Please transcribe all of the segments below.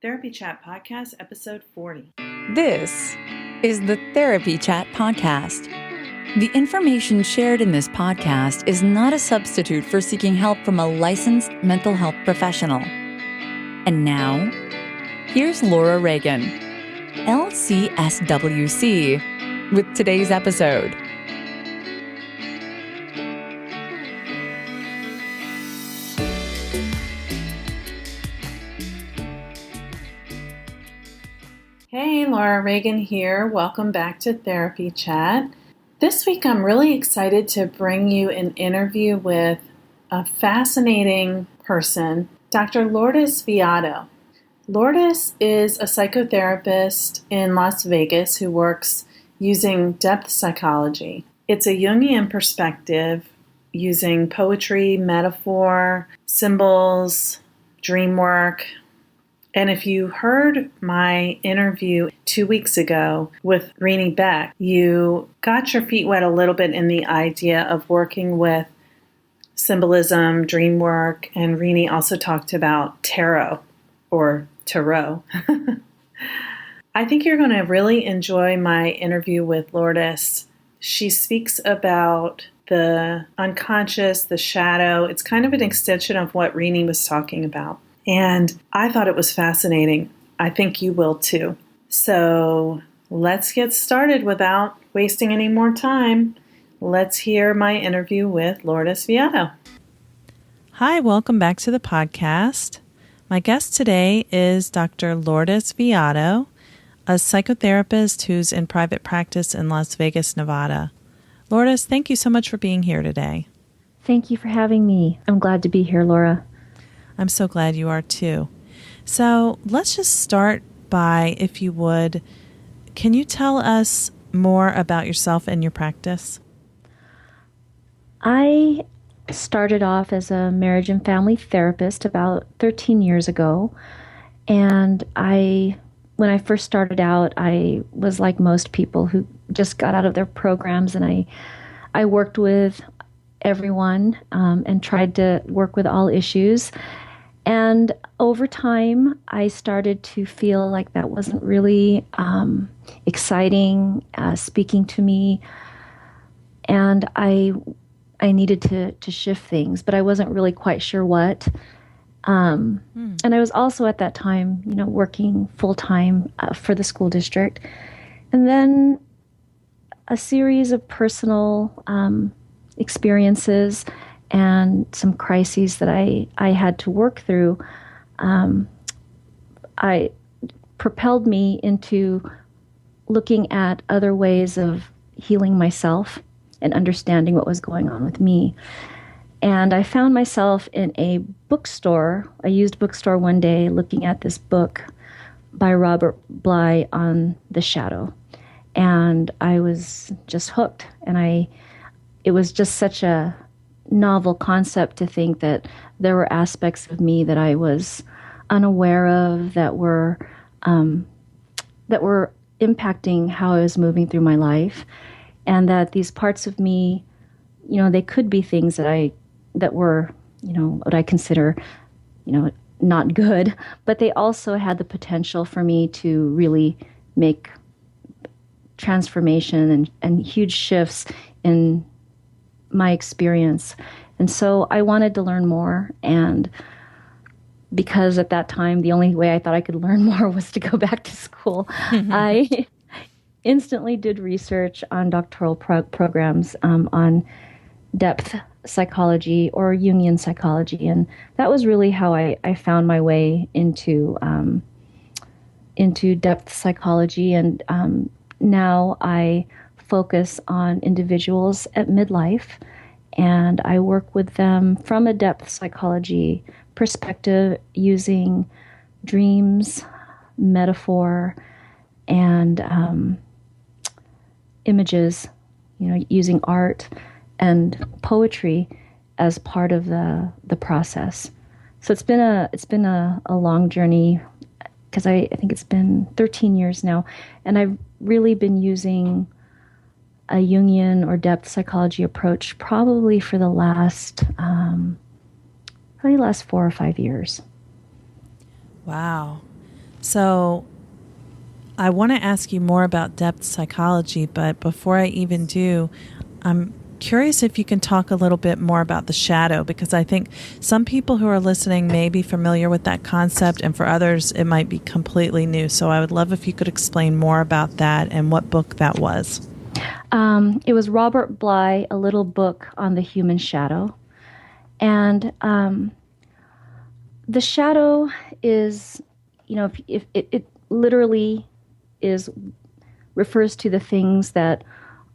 Therapy Chat Podcast, episode 40. This is the Therapy Chat Podcast. The information shared in this podcast is not a substitute for seeking help from a licensed mental health professional. And now, here's Laura Reagan, LCSWC, with today's episode. Hey, Laura Reagan here. Welcome back to Therapy Chat. This week I'm really excited to bring you an interview with a fascinating person, Dr. Lourdes Viado. Lourdes is a psychotherapist in Las Vegas who works using depth psychology. It's a Jungian perspective using poetry, metaphor, symbols, dream work. And if you heard my interview 2 weeks ago with Renee Beck, you got your feet wet a little bit in the idea of working with symbolism, dream work, and Renee also talked about tarot or tarot. I think you're going to really enjoy my interview with Lourdes. She speaks about the unconscious, the shadow. It's kind of an extension of what Renee was talking about. And I thought it was fascinating. I think you will too. So let's get started without wasting any more time. Let's hear my interview with Lourdes Viado. Hi, welcome back to the podcast. My guest today is Dr. Lourdes Viado, a psychotherapist who's in private practice in Las Vegas, Nevada. Lourdes, thank you so much for being here today. Thank you for having me. I'm glad to be here, Laura. I'm so glad you are too. So let's just start by, if you would, can you tell us more about yourself and your practice? I started off as a marriage and family therapist about 13 years ago. And when I first started out, I was like most people who just got out of their programs, and I worked with everyone and tried to work with all issues. And over time, I started to feel like that wasn't really exciting, speaking to me. And I needed to shift things, but I wasn't really quite sure what. And I was also at that time, working full-time for the school district. And then a series of personal experiences and some crises that I had to work through, I propelled me into looking at other ways of healing myself and understanding what was going on with me. And I found myself in a bookstore, a used bookstore one day, looking at this book by Robert Bly on the shadow. And I was just hooked. And it was just such a novel concept to think that there were aspects of me that I was unaware of that were impacting how I was moving through my life, and that these parts of me, they could be things that were, what I consider, not good, but they also had the potential for me to really make transformation and huge shifts in my experience. And so I wanted to learn more, and because at that time the only way I thought I could learn more was to go back to school, I instantly did research on doctoral programs on depth psychology or Jungian psychology, and that was really how I found my way into depth psychology. And now I focus on individuals at midlife, and I work with them from a depth psychology perspective using dreams, metaphor, and images, using art and poetry as part of the process. So it's been a long journey, because I think it's been 13 years now, and I've really been using a Jungian or depth psychology approach probably for the last 4 or 5 years. Wow. So I want to ask you more about depth psychology, but before I even do, I'm curious if you can talk a little bit more about the shadow, because I think some people who are listening may be familiar with that concept, and for others it might be completely new. So I would love if you could explain more about that and what book that was. It was Robert Bly, A Little Book on the Human Shadow. And the shadow is, if it literally refers to the things that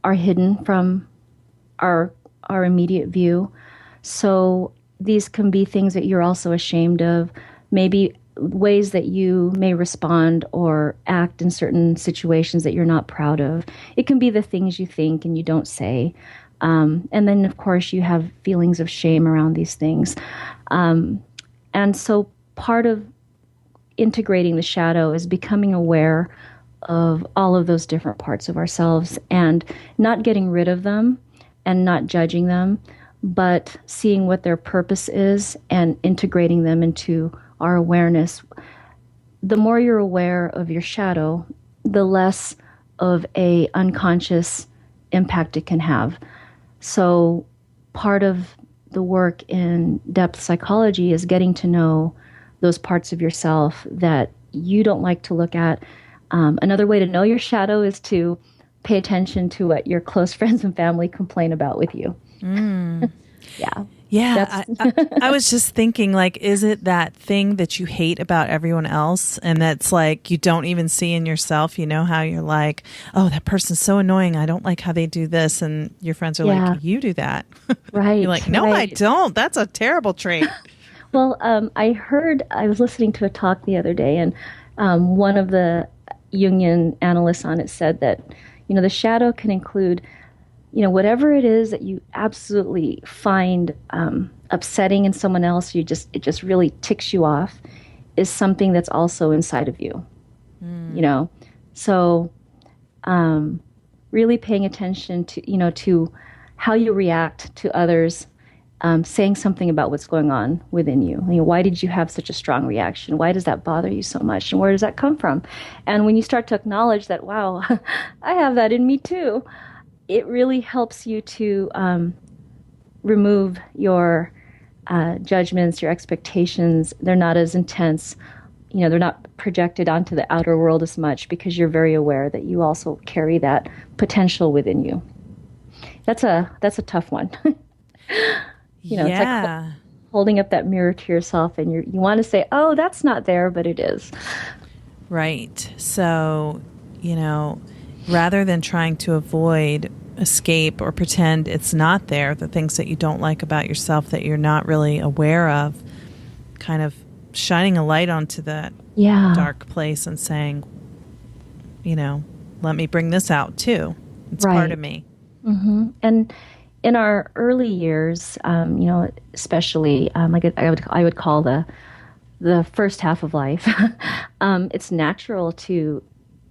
are hidden from our immediate view. So these can be things that you're also ashamed of, maybe ways that you may respond or act in certain situations that you're not proud of. It can be the things you think and you don't say. And then, of course, you have feelings of shame around these things. And so part of integrating the shadow is becoming aware of all of those different parts of ourselves and not getting rid of them and not judging them, but seeing what their purpose is and integrating them into our awareness. The more you're aware of your shadow, the less of a unconscious impact it can have. So part of the work in depth psychology is getting to know those parts of yourself that you don't like to look at. Another way to know your shadow is to pay attention to what your close friends and family complain about with you. Yeah. Yeah, I was just thinking, like, is it that thing that you hate about everyone else and that's like you don't even see in yourself? You know how you're like, oh, that person's so annoying. I don't like how they do this. And your friends are like, you do that. Right. You're like, no, I don't. That's a terrible trait. Well, I was listening to a talk the other day, and one of the Jungian analysts on it said that, the shadow can include whatever it is that you absolutely find upsetting in someone else, it just really ticks you off, is something that's also inside of you. So really paying attention to to how you react to others, saying something about what's going on within you. Why did you have such a strong reaction? Why does that bother you so much? And where does that come from? And when you start to acknowledge that, wow, I have that in me too, it really helps you to remove your judgments, your expectations. They're not as intense. They're not projected onto the outer world as much because you're very aware that you also carry that potential within you. That's a tough one. It's like holding up that mirror to yourself, and you want to say, oh, that's not there, but it is. Right. So, rather than trying to avoid, escape, or pretend it's not there, the things that you don't like about yourself that you're not really aware of, kind of shining a light onto that dark place and saying, let me bring this out too. It's part of me. Mm-hmm. And in our early years, especially, I would call the first half of life, it's natural to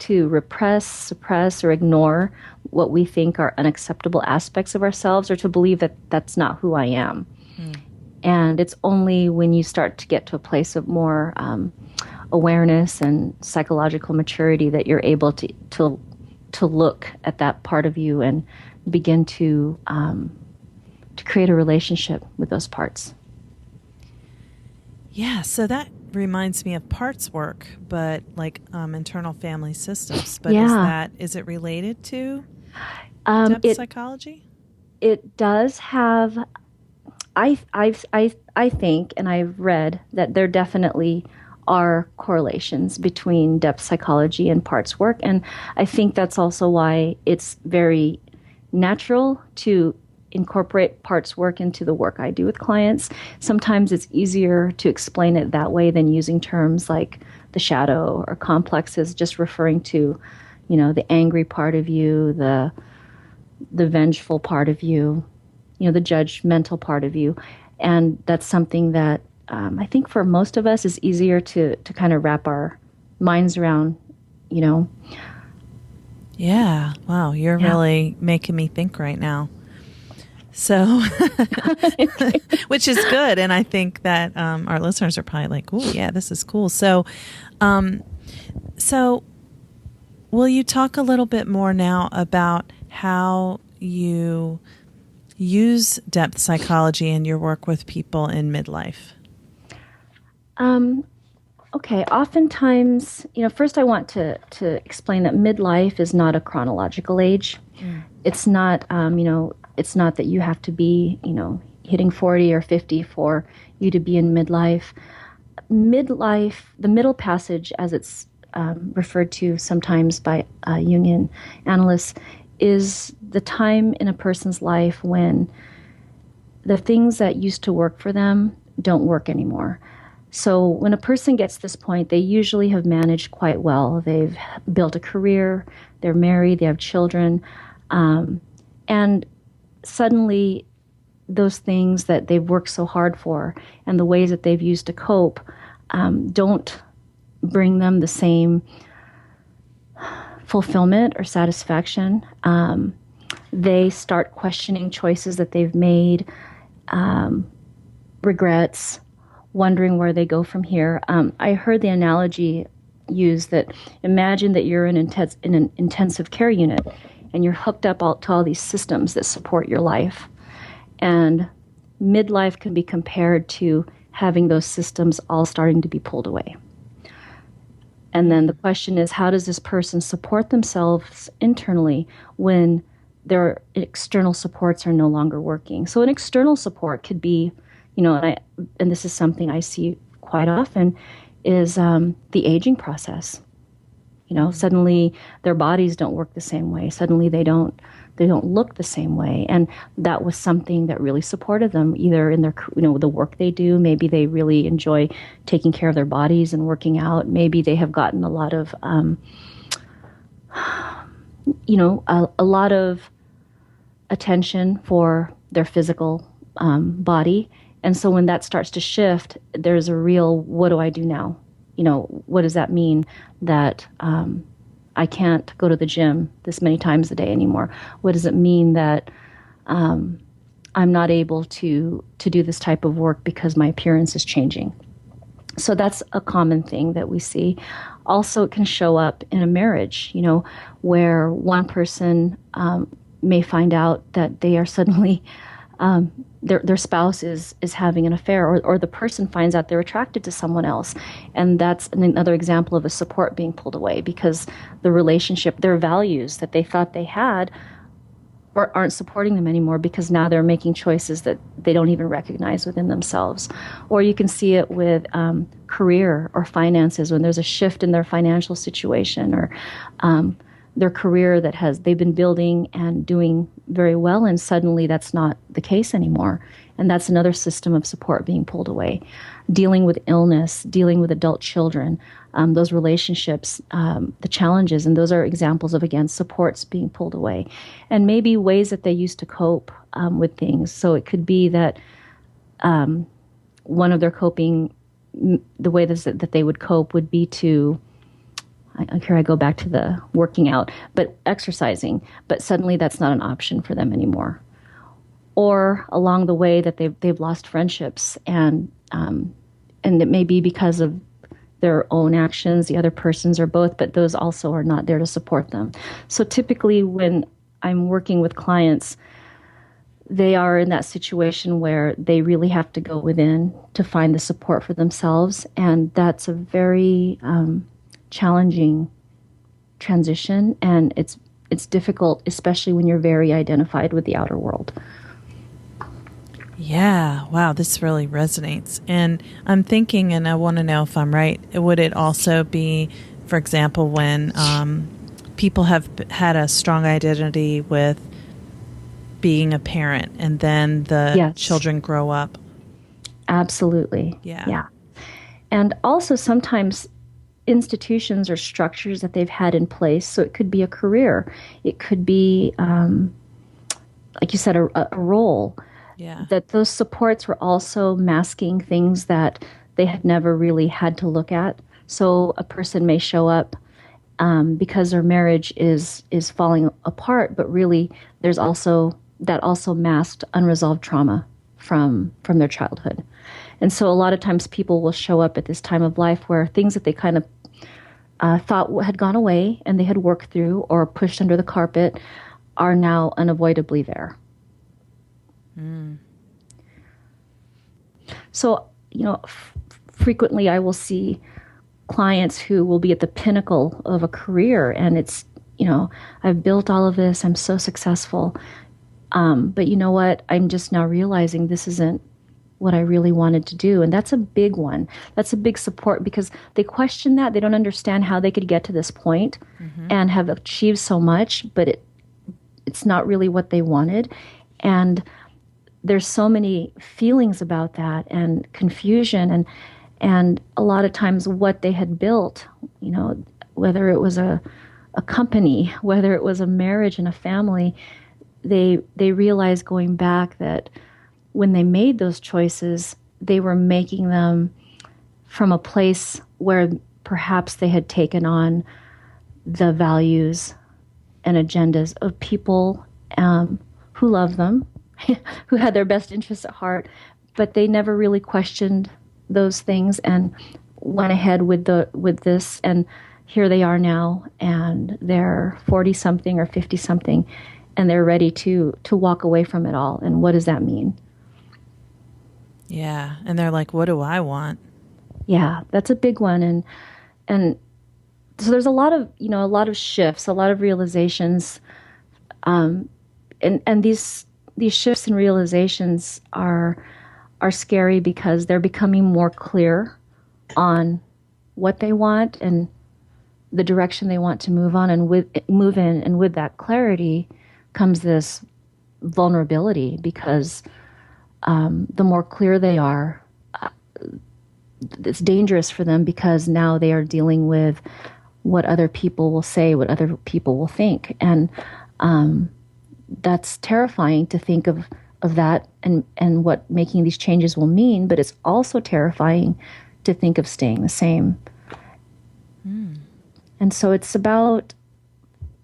repress, suppress, or ignore what we think are unacceptable aspects of ourselves, or to believe that that's not who I am. And it's only when you start to get to a place of more awareness and psychological maturity that you're able to look at that part of you and begin to create a relationship with those parts. Yeah, so that reminds me of parts work, but like internal family systems. But is it related to depth psychology? It does have. I think, and I've read that there definitely are correlations between depth psychology and parts work, and I think that's also why it's very natural to incorporate parts work into the work I do with clients. Sometimes it's easier to explain it that way than using terms like the shadow or complexes, just referring to, the angry part of you, the vengeful part of you, the judgmental part of you. And that's something that I think for most of us is easier to kind of wrap our minds around, Yeah. Wow. You're really making me think right now. So, which is good. And I think that our listeners are probably like, oh, yeah, this is cool. So So, will you talk a little bit more now about how you use depth psychology in your work with people in midlife? Okay, oftentimes, first I want to explain that midlife is not a chronological age. It's not, it's not that you have to be, hitting 40 or 50 for you to be in midlife. Midlife, the middle passage, as it's referred to sometimes by Jungian analysts, is the time in a person's life when the things that used to work for them don't work anymore. So when a person gets to this point, they usually have managed quite well. They've built a career, they're married, they have children, and suddenly those things that they've worked so hard for and the ways that they've used to cope don't bring them the same fulfillment or satisfaction. They start questioning choices that they've made, regrets, wondering where they go from here. I heard the analogy used that imagine that you're in an intensive care unit and you're hooked up to all these systems that support your life. And midlife can be compared to having those systems all starting to be pulled away. And then the question is, how does this person support themselves internally when their external supports are no longer working? So an external support could be, and this is something I see quite often, is the aging process. Suddenly their bodies don't work the same way. Suddenly they don't look the same way. And that was something that really supported them, either in their, the work they do. Maybe they really enjoy taking care of their bodies and working out. Maybe they have gotten a lot of, a lot of attention for their physical body. And so when that starts to shift, there's a real, what do I do now? What does that mean that I can't go to the gym this many times a day anymore? What does it mean that I'm not able to do this type of work because my appearance is changing? So that's a common thing that we see. Also, it can show up in a marriage, where one person may find out that they are suddenly their spouse is having an affair, or the person finds out they're attracted to someone else. And that's another example of a support being pulled away because the relationship, their values that they thought they had aren't supporting them anymore because now they're making choices that they don't even recognize within themselves. Or you can see it with career or finances when there's a shift in their financial situation or their career that they've been building and doing very well, and suddenly that's not the case anymore. And that's another system of support being pulled away. Dealing with illness, dealing with adult children, those relationships, the challenges, and those are examples of, again, supports being pulled away. And maybe ways that they used to cope with things. So it could be that one of their coping, the way that they would cope would be to, here I go back to the working out, but exercising, but suddenly that's not an option for them anymore. Or along the way that they've lost friendships, and it may be because of their own actions, the other person's, or both, but those also are not there to support them. So typically when I'm working with clients, they are in that situation where they really have to go within to find the support for themselves, and that's a very challenging transition, and it's difficult, especially when you're very identified with the outer world. Yeah, wow, this really resonates. And I'm thinking, and I want to know if I'm right, would it also be, for example, when people have had a strong identity with being a parent and then the children grow up? Absolutely. Yeah. And also sometimes institutions or structures that they've had in place. So it could be a career. It could be, like you said, a role. Yeah. That those supports were also masking things that they had never really had to look at. So a person may show up because their marriage is falling apart, but really there's also masked unresolved trauma from their childhood. And so a lot of times people will show up at this time of life where things that they kind of thought had gone away and they had worked through or pushed under the carpet are now unavoidably there. So, frequently I will see clients who will be at the pinnacle of a career, and it's, I've built all of this, I'm so successful. But you know what? I'm just now realizing this isn't what I really wanted to do. And that's a big one. That's a big support because they question that. They don't understand how they could get to this point and have achieved so much, but it's not really what they wanted. And there's so many feelings about that and confusion and a lot of times what they had built, whether it was a company, whether it was a marriage and a family, they realized going back that when they made those choices, they were making them from a place where perhaps they had taken on the values and agendas of people who loved them, who had their best interests at heart, but they never really questioned those things and went ahead with this. And here they are now, and they're 40-something or 50-something, and they're ready to walk away from it all. And what does that mean? Yeah, and they're like, what do I want? Yeah, that's a big one. And so there's a lot of shifts, a lot of realizations. And these shifts and realizations are scary because they're becoming more clear on what they want and the direction they want to move on and move in. And with that clarity comes this vulnerability because the more clear they are, it's dangerous for them because now they are dealing with what other people will say, what other people will think. And that's terrifying to think of that and what making these changes will mean, but it's also terrifying to think of staying the same. And so it's about,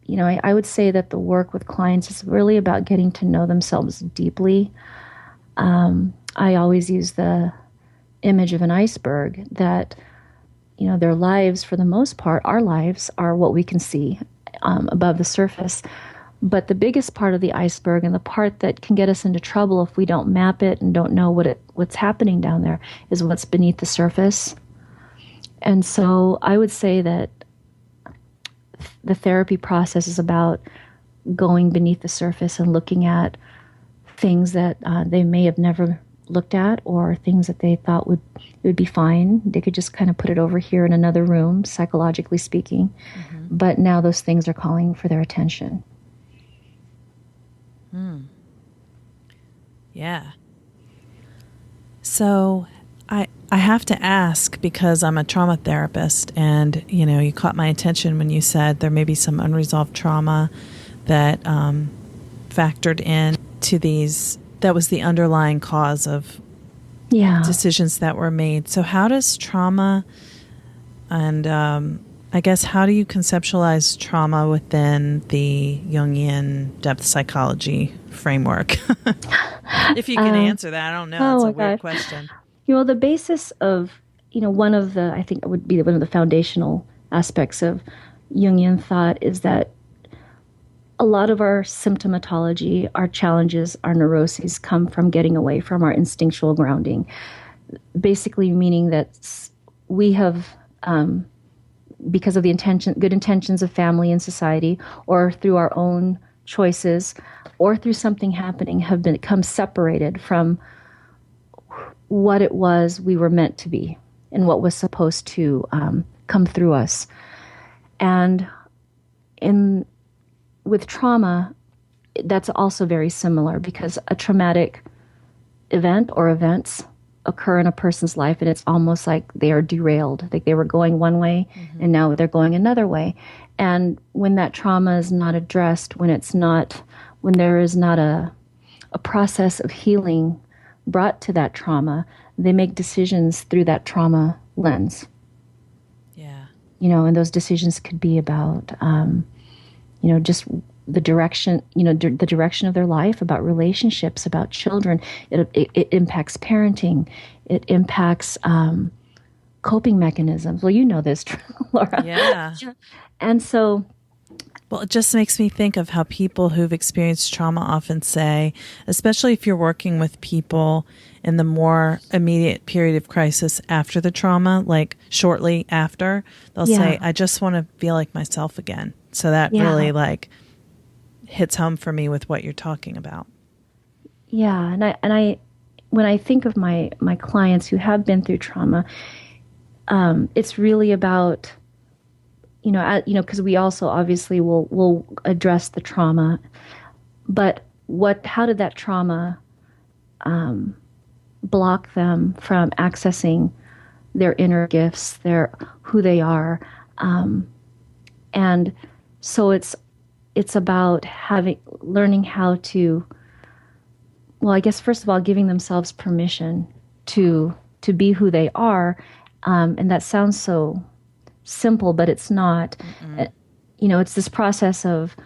I would say that the work with clients is really about getting to know themselves deeply. I always use the image of an iceberg that, their lives, for the most part, our lives are what we can see above the surface. But the biggest part of the iceberg and the part that can get us into trouble if we don't map it and don't know what's happening down there is what's beneath the surface. And so I would say that the therapy process is about going beneath the surface and looking at things that they may have never looked at or things that they thought would be fine. They could just kind of put it over here in another room, psychologically speaking. But now those things are calling for their attention. Yeah. So I have to ask because I'm a trauma therapist and, you caught my attention when you said there may be some unresolved trauma that factored in to these, that was the underlying cause of decisions that were made. So how does trauma and I guess how do you conceptualize trauma within the Jungian depth psychology framework? If you can answer that, I don't know. It's a weird question. The basis of, I think it would be one of the foundational aspects of Jungian thought is that a lot of our symptomatology, our challenges, our neuroses come from getting away from our instinctual grounding. Basically meaning that we have, because of the good intentions of family and society, or through our own choices, or through something happening, have become separated from what it was we were meant to be and what was supposed to come through us. And with trauma, that's also very similar because a traumatic event or events occur in a person's life and it's almost like they are derailed, like they were going one way and now they're going another way. And when that trauma is not addressed, when there is not a process of healing brought to that trauma, they make decisions through that trauma lens. Yeah. And those decisions could be about, just the direction, the direction of their life, about relationships, about children. It impacts parenting. It impacts coping mechanisms. Well, you know this, Laura. Yeah. And so, well, it just makes me think of how people who've experienced trauma often say, especially if you're working with people in the more immediate period of crisis after the trauma, like shortly after, they'll say, I just want to feel like myself again. So that really like hits home for me with what you're talking about. Yeah. And I when I think of my clients who have been through trauma, it's really about, because we also obviously will address the trauma, but how did that trauma block them from accessing their inner gifts, who they are, and so it's about learning how to, well, I guess first of all, giving themselves permission to be who they are, and that sounds so simple, but it's not. It's this process of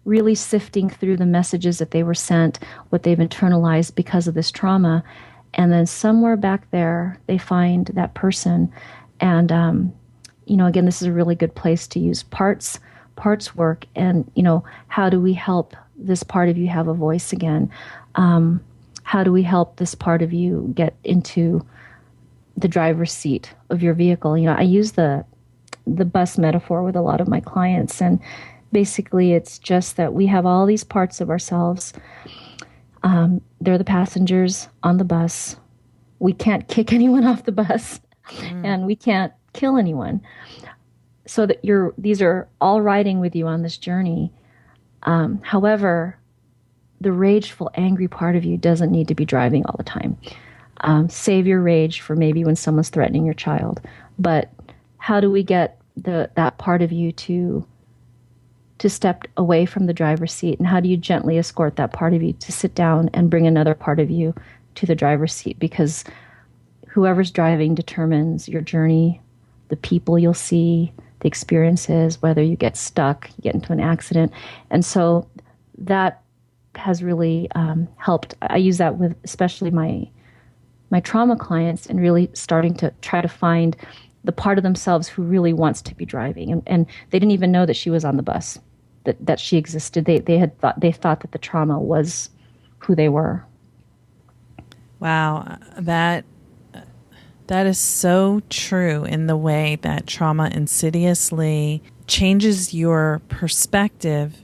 really sifting through the messages that they were sent, what they've internalized because of this trauma, and then somewhere back there they find that person. And again, this is a really good place to use parts work. And how do we help this part of you have a voice again? How do we help this part of you get into the driver's seat of your vehicle? I use the bus metaphor with a lot of my clients, and basically it's just that we have all these parts of ourselves. They're the passengers on the bus. We can't kick anyone off the bus, and we can't kill anyone. So that these are all riding with you on this journey. However, the rageful, angry part of you doesn't need to be driving all the time. Save your rage for maybe when someone's threatening your child. But how do we get that part of you to step away from the driver's seat? And how do you gently escort that part of you to sit down and bring another part of you to the driver's seat? Because whoever's driving determines your journey, the people you'll see, the experiences, whether you get stuck, you get into an accident. And so that has really helped. I use that with especially my trauma clients, and really starting to try to find the part of themselves who really wants to be driving. And they didn't even know that she was on the bus, that she existed. They thought that the trauma was who they were. Wow, that is so true in the way that trauma insidiously changes your perspective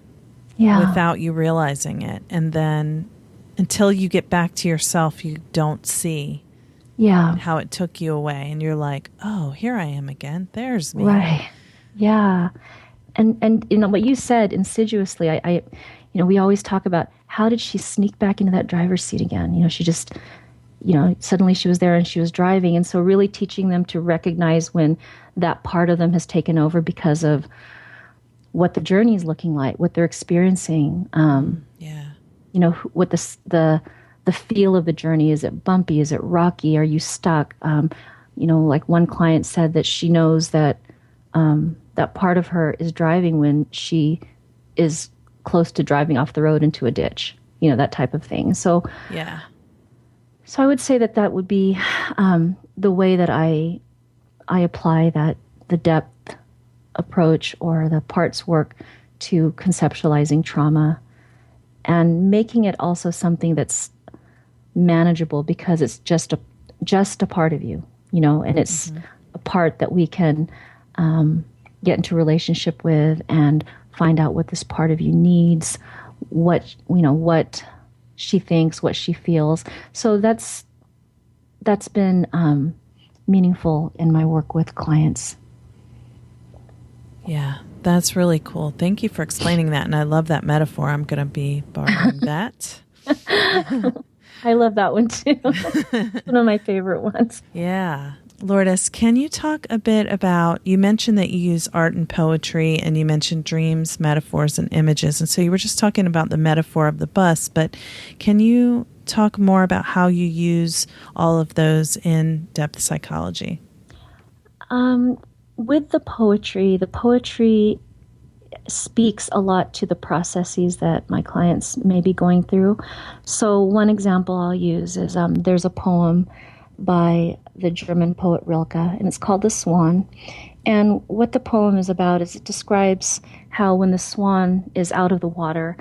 without you realizing it. And then until you get back to yourself, you don't see how it took you away. And you're like, oh, here I am again. There's me. Right. Yeah. And what you said insidiously, I we always talk about, how did she sneak back into that driver's seat again? She just, suddenly she was there and she was driving. And so really teaching them to recognize when that part of them has taken over because of what the journey is looking like, what they're experiencing. What the feel of the journey. Is it bumpy? Is it rocky? Are you stuck? Like one client said that she knows that that part of her is driving when she is close to driving off the road into a ditch, that type of thing. So I would say that would be the way that I apply the depth approach or the parts work to conceptualizing trauma, and making it also something that's manageable, because it's just a part of you, and it's a part that we can get into relationship with and find out what this part of you needs, what she thinks, what she feels. So that's been meaningful in my work with clients. Yeah, that's really cool. Thank you for explaining that. And I love that metaphor. I'm going to be borrowing that. I love that one too. It's one of my favorite ones. Yeah. Lourdes, can you talk a bit about, you mentioned that you use art and poetry, and you mentioned dreams, metaphors, and images. And so you were just talking about the metaphor of the bus, but can you talk more about how you use all of those in depth psychology? With the poetry speaks a lot to the processes that my clients may be going through. So one example I'll use is there's a poem by the German poet Rilke, and it's called The Swan. And what the poem is about is it describes how when the swan is out of the water,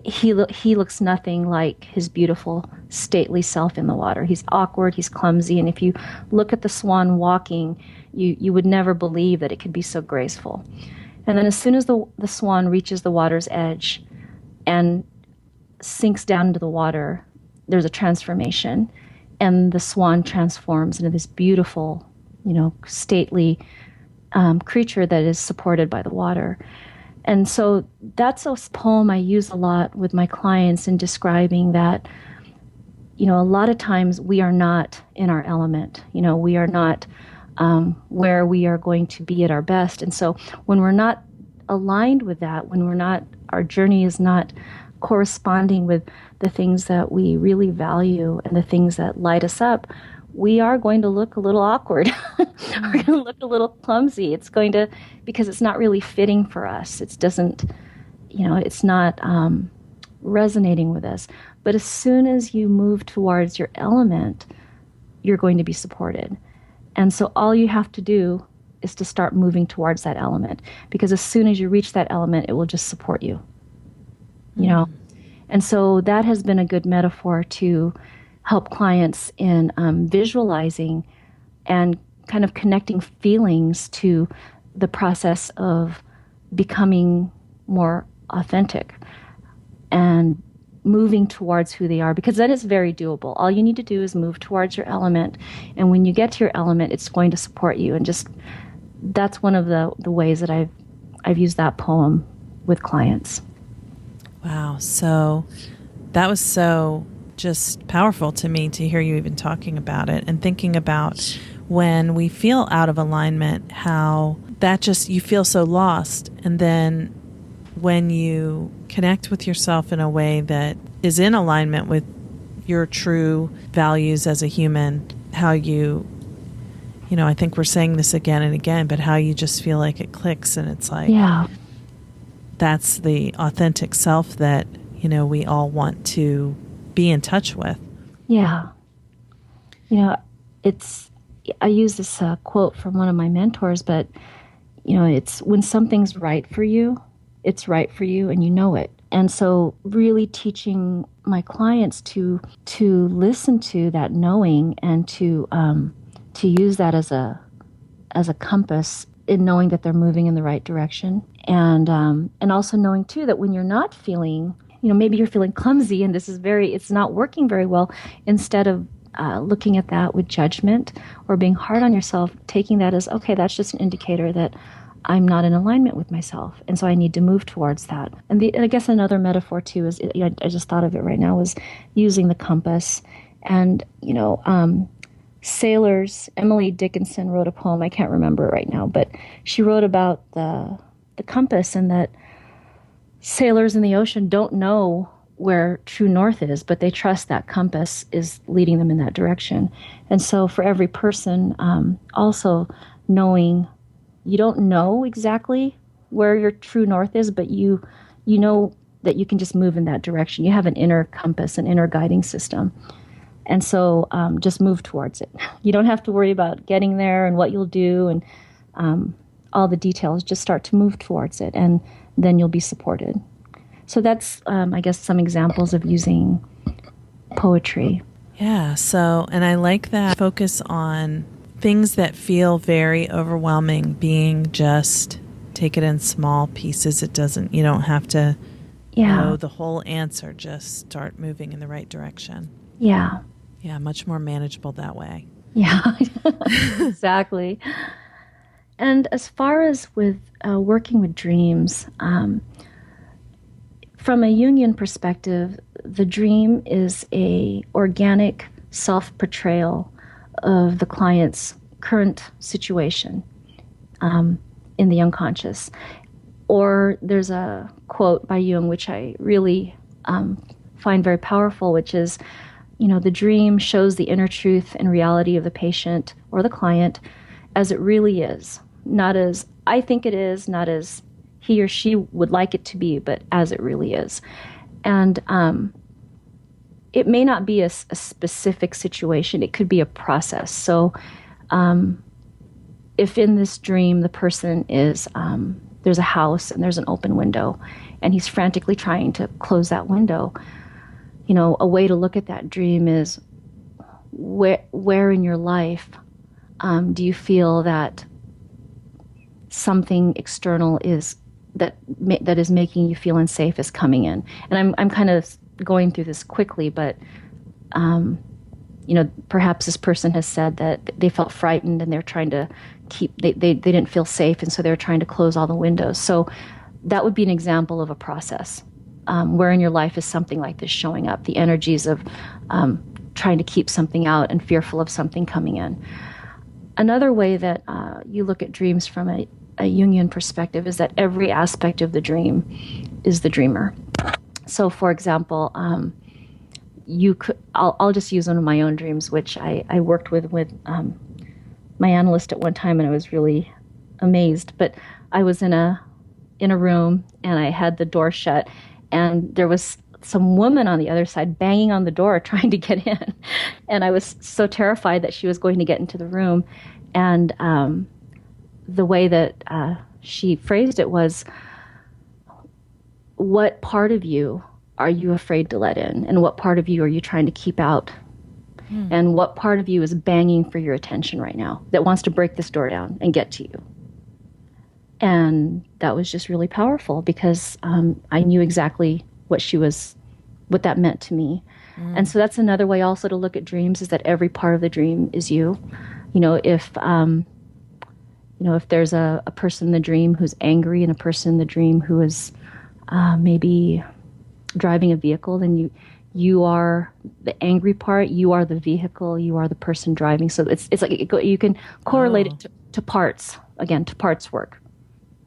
he looks nothing like his beautiful, stately self in the water. He's awkward, he's clumsy, and if you look at the swan walking, you would never believe that it could be so graceful. And then as soon as the swan reaches the water's edge and sinks down into the water, there's a transformation, and the swan transforms into this beautiful, stately creature that is supported by the water. And so that's a poem I use a lot with my clients in describing that, a lot of times we are not in our element. We are not where we are going to be at our best. And so when we're not aligned with that, our journey is not corresponding with the things that we really value and the things that light us up, we are going to look a little awkward. We're going to look a little clumsy. It's going to, because it's not really fitting for us. It doesn't, it's not resonating with us. But as soon as you move towards your element, you're going to be supported. And so all you have to do is to start moving towards that element, because as soon as you reach that element, it will just support you, And so that has been a good metaphor to help clients in visualizing and kind of connecting feelings to the process of becoming more authentic and moving towards who they are, because that is very doable. All you need to do is move towards your element, and when you get to your element, it's going to support you. And just that's one of the ways that I've used that poem with clients. Wow. So that was so just powerful to me to hear you even talking about it and thinking about when we feel out of alignment, how that just, you feel so lost. And then when you connect with yourself in a way that is in alignment with your true values as a human, how I think we're saying this again and again, but how you just feel like it clicks, and it's like, yeah, that's the authentic self that, we all want to be in touch with. Yeah. I use this quote from one of my mentors, but, it's when something's right for you, it's right for you and you know it. And so really teaching my clients to listen to that knowing and to use that as a compass in knowing that they're moving in the right direction. And also knowing too that when you're not feeling, maybe you're feeling clumsy and it's not working very well, instead of looking at that with judgment or being hard on yourself, taking that as, okay, that's just an indicator that I'm not in alignment with myself, and so I need to move towards that. And I guess another metaphor too is, I just thought of it right now, was using the compass. And sailors, Emily Dickinson wrote a poem, I can't remember it right now, but she wrote about the compass, and that sailors in the ocean don't know where true north is, but they trust that compass is leading them in that direction. And so for every person, also knowing you don't know exactly where your true north is, but you know that you can just move in that direction. You have an inner compass, an inner guiding system. And so just move towards it. You don't have to worry about getting there and what you'll do and all the details. Just start to move towards it, and then you'll be supported. So that's, I guess, some examples of using poetry. Yeah. So, and I like that focus on things that feel very overwhelming, being just take it in small pieces. You don't have to know the whole answer. Just start moving in the right direction. Yeah. Yeah. Much more manageable that way. Yeah, exactly. And as far as with working with dreams, from a Jungian perspective, the dream is a organic self-portrayal of the client's current situation in the unconscious. Or there's a quote by Jung, which I really find very powerful, which is, the dream shows the inner truth and reality of the patient or the client as it really is. Not as I think it is, not as he or she would like it to be, but as it really is. And it may not be a specific situation. It could be a process. So if in this dream the person is, there's a house and there's an open window and he's frantically trying to close that window, a way to look at that dream is where in your life do you feel that something external is that is making you feel unsafe is coming in? And I'm kind of going through this quickly, but perhaps this person has said that they felt frightened and they're trying to they didn't feel safe, and so they're trying to close all the windows. So that would be an example of a process. Where in your life is something like this showing up? The energies of trying to keep something out and fearful of something coming in. Another way that you look at dreams from a Jungian perspective is that every aspect of the dream is the dreamer. So, for example, I'll just use one of my own dreams, which I worked with my analyst at one time, and I was really amazed. But I was in a room, and I had the door shut, and there was some woman on the other side banging on the door trying to get in. And I was so terrified that she was going to get into the room. And the way that she phrased it was, what part of you are you afraid to let in? And what part of you are you trying to keep out? And what part of you is banging for your attention right now that wants to break this door down and get to you? And that was just really powerful because I knew exactly what that meant to me. And so that's another way also to look at dreams, is that every part of the dream is you. If there's a person in the dream who's angry and a person in the dream who is maybe driving a vehicle, then you are the angry part, you are the vehicle, you are the person driving. So it's like you can correlate it to parts, again, to parts work.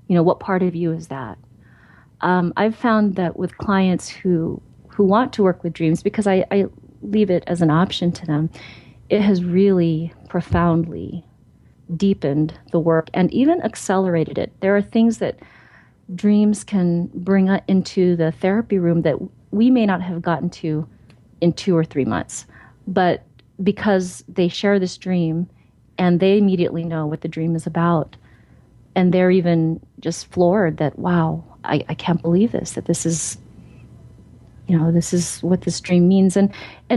What part of you is that? I've found that with clients who want to work with dreams, because I leave it as an option to them, it has really profoundly deepened the work and even accelerated it. There are things that dreams can bring into the therapy room that we may not have gotten to in 2 or 3 months. But because they share this dream and they immediately know what the dream is about, and they're even just floored that, wow, I can't believe this, that this is, this is what this dream means. And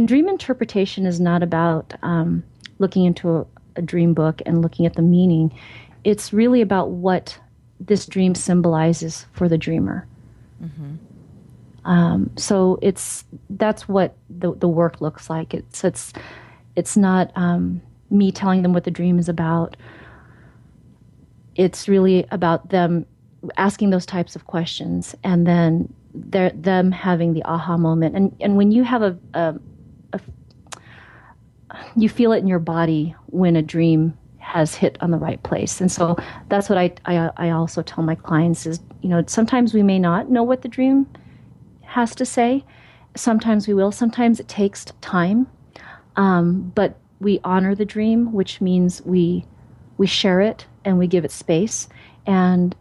dream interpretation is not about looking into a dream book and looking at the meaning. It's really about what this dream symbolizes for the dreamer. Mm-hmm. So that's what the work looks like. It's not me telling them what the dream is about. It's really about them asking those types of questions, and then them having the aha moment. And when you have you feel it in your body when a dream has hit on the right place. And so that's what I also tell my clients is, sometimes we may not know what the dream has to say. Sometimes we will. Sometimes it takes time. But we honor the dream, which means we share it and we give it space, and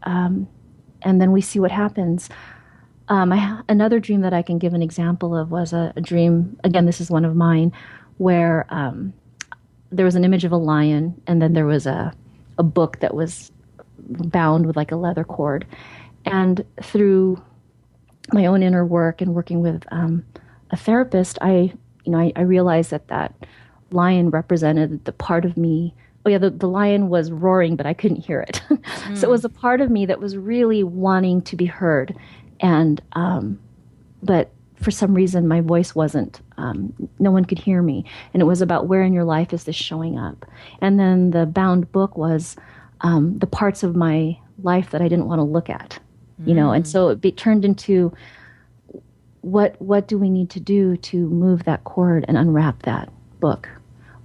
then we see what happens. Another dream that I can give an example of was a dream, again, this is one of mine, where there was an image of a lion, and then there was a book that was bound with like a leather cord. And through my own inner work and working with a therapist, I realized that lion represented the part of me. Oh yeah, the lion was roaring, but I couldn't hear it. So it was a part of me that was really wanting to be heard. And, but for some reason my voice wasn't, no one could hear me. And it was about where in your life is this showing up? And then the bound book was, the parts of my life that I didn't want to look at, and so it turned into what do we need to do to move that cord and unwrap that book?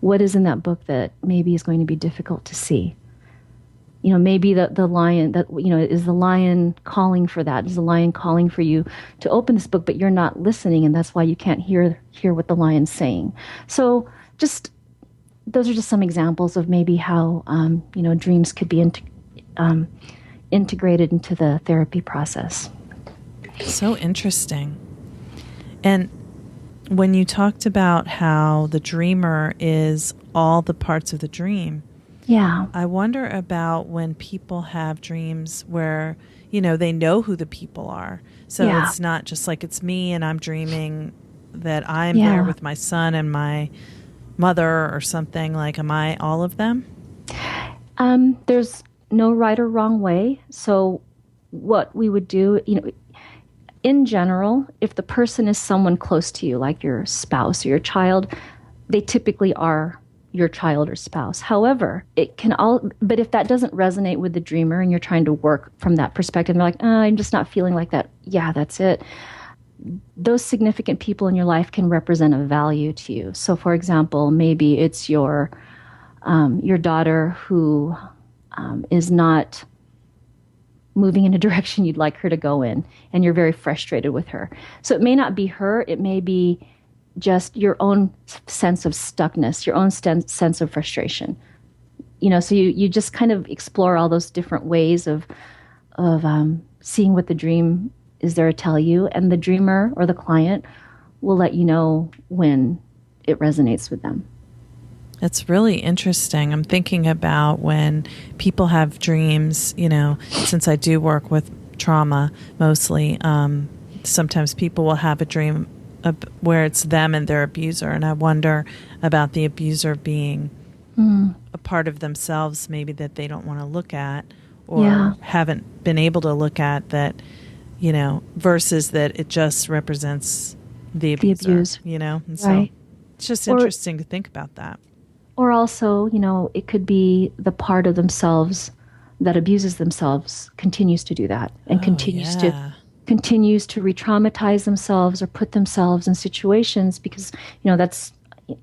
What is in that book that maybe is going to be difficult to see? Maybe the lion that, is the lion calling for that? Is the lion calling for you to open this book, but you're not listening, and that's why you can't hear what the lion's saying. So those are just some examples of maybe how, dreams could be integrated into the therapy process. So interesting. And when you talked about how the dreamer is all the parts of the dream, Yeah. I wonder about when people have dreams where, they know who the people are. So Yeah. it's not just like it's me and I'm dreaming that I'm Yeah. there with my son and my mother or something. Like, am I all of them? There's no right or wrong way. So what we would do, in general, if the person is someone close to you, like your spouse or your child, they typically are your child or spouse. However, but if that doesn't resonate with the dreamer and you're trying to work from that perspective, and they're like, I'm just not feeling like that. Yeah, that's it. Those significant people in your life can represent a value to you. So, for example, maybe it's your daughter who is not moving in a direction you'd like her to go in, and you're very frustrated with her. So it may not be her, it may be just your own sense of stuckness, your own sense of frustration. So you just kind of explore all those different ways of seeing what the dream is there to tell you, and the dreamer or the client will let you know when it resonates with them. It's really interesting. I'm thinking about when people have dreams, since I do work with trauma mostly, sometimes people will have a dream where it's them and their abuser. And I wonder about the abuser being a part of themselves, maybe that they don't want to look at or haven't been able to look at that, versus that it just represents the abuser, And so it's just interesting to think about that. Or also, it could be the part of themselves that abuses themselves continues to do that and continues to re-traumatize themselves or put themselves in situations because, that's,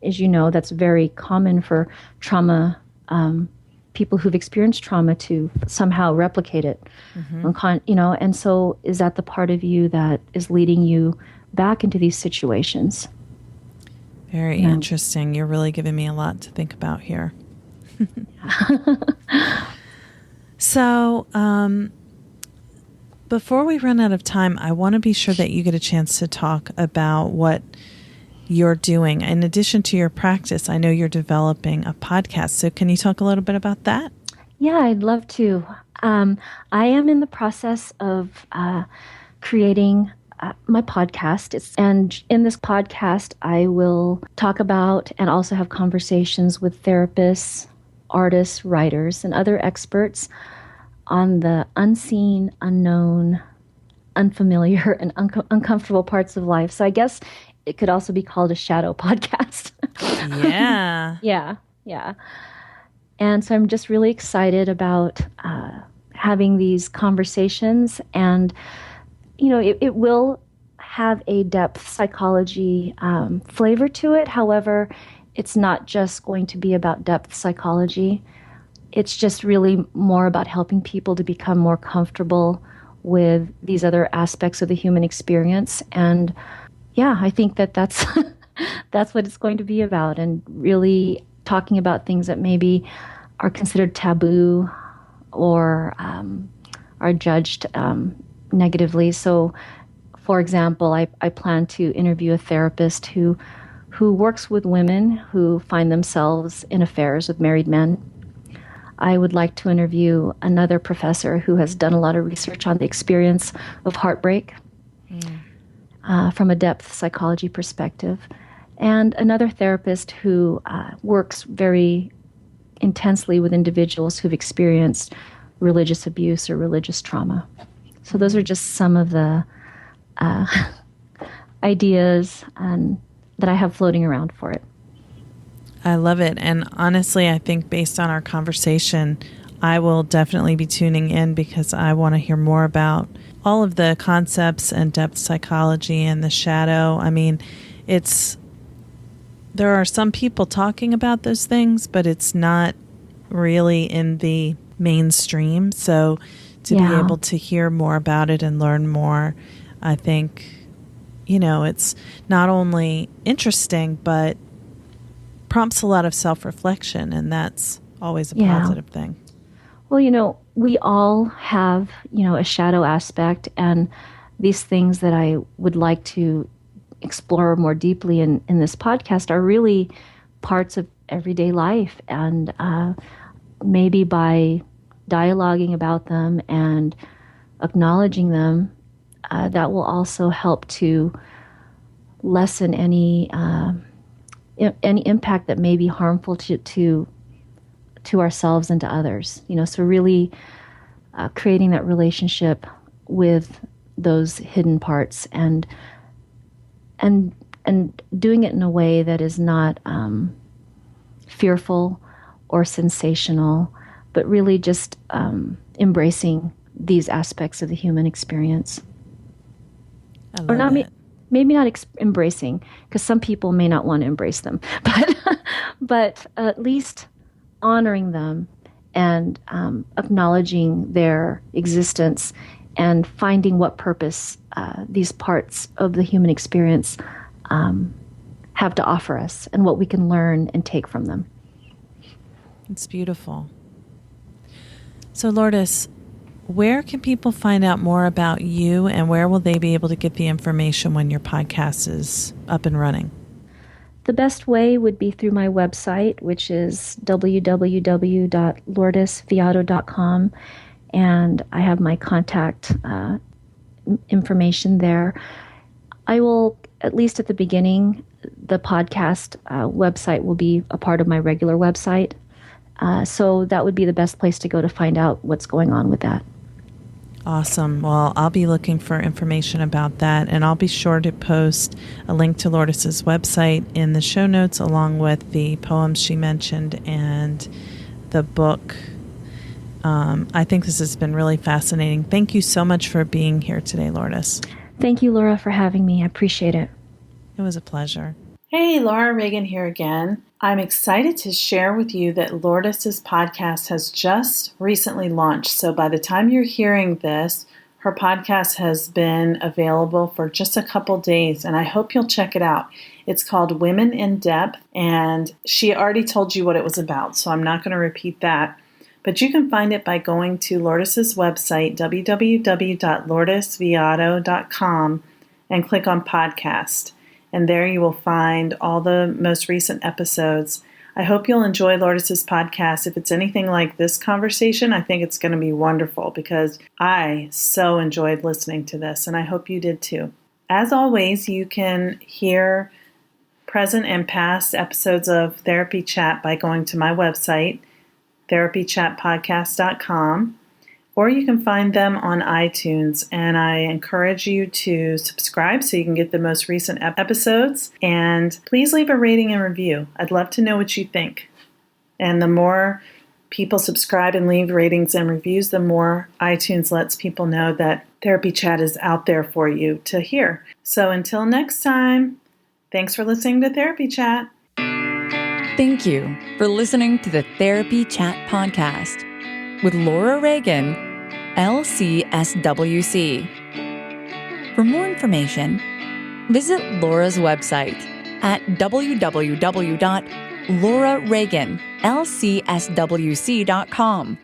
as that's very common for trauma, people who've experienced trauma to somehow replicate it. And so is that the part of you that is leading you back into these situations? Very interesting. You're really giving me a lot to think about here. So, before we run out of time, I want to be sure that you get a chance to talk about what you're doing. In addition to your practice, I know you're developing a podcast. So can you talk a little bit about that? Yeah, I'd love to. I am in the process of creating my podcast. And in this podcast, I will talk about and also have conversations with therapists, artists, writers, and other experts on the unseen, unknown, unfamiliar, and uncomfortable parts of life. So I guess it could also be called a shadow podcast. Yeah. Yeah. And so I'm just really excited about having these conversations, and it will have a depth psychology flavor to it. However, it's not just going to be about depth psychology. It's just really more about helping people to become more comfortable with these other aspects of the human experience. And yeah, I think that's that's what it's going to be about, and really talking about things that maybe are considered taboo or are judged negatively. So, for example, I plan to interview a therapist who works with women who find themselves in affairs with married men. I would like to interview another professor who has done a lot of research on the experience of heartbreak from a depth psychology perspective, and another therapist who works very intensely with individuals who've experienced religious abuse or religious trauma. So those are just some of the ideas that I have floating around for it. I love it. And honestly, I think based on our conversation, I will definitely be tuning in because I want to hear more about all of the concepts and depth psychology and the shadow. I mean, there are some people talking about those things, but it's not really in the mainstream. So to be able to hear more about it and learn more, I think, it's not only interesting, but prompts a lot of self-reflection, and that's always a positive thing. Well, we all have, a shadow aspect, and these things that I would like to explore more deeply in this podcast are really parts of everyday life. And maybe by dialoguing about them and acknowledging them, that will also help to lessen any impact that may be harmful to ourselves and to others. So really creating that relationship with those hidden parts and doing it in a way that is not fearful or sensational, but really just embracing these aspects of the human experience. Or not maybe not embracing, because some people may not want to embrace them, but at least honoring them and acknowledging their existence and finding what purpose these parts of the human experience have to offer us and what we can learn and take from them. It's beautiful. So, Lourdes, where can people find out more about you, and where will they be able to get the information when your podcast is up and running? The best way would be through my website, which is www.lourdesviado.com, and I have my contact information there. I will, at least at the beginning, the podcast website will be a part of my regular website. So that would be the best place to go to find out what's going on with that. Awesome. Well, I'll be looking for information about that, and I'll be sure to post a link to Lourdes's website in the show notes, along with the poems she mentioned and the book. I think this has been really fascinating. Thank you so much for being here today, Lourdes. Thank you, Laura, for having me. I appreciate it. It was a pleasure. Hey, Laura Reagan here again. I'm excited to share with you that Lourdes's podcast has just recently launched. So by the time you're hearing this, her podcast has been available for just a couple days, and I hope you'll check it out. It's called Women in Depth, and she already told you what it was about, so I'm not going to repeat that. But you can find it by going to Lourdes's website, www.lourdesviado.com, and click on podcast. And there you will find all the most recent episodes. I hope you'll enjoy Lourdes's podcast. If it's anything like this conversation, I think it's going to be wonderful because I so enjoyed listening to this, and I hope you did too. As always, you can hear present and past episodes of Therapy Chat by going to my website, therapychatpodcast.com, or you can find them on iTunes, and I encourage you to subscribe so you can get the most recent episodes, and please leave a rating and review. I'd love to know what you think. And the more people subscribe and leave ratings and reviews, the more iTunes lets people know that Therapy Chat is out there for you to hear. So until next time, thanks for listening to Therapy Chat. Thank you for listening to the Therapy Chat podcast with Laura Reagan, LCSWC. For more information, visit Laura's website at www.laurareaganlcswc.com.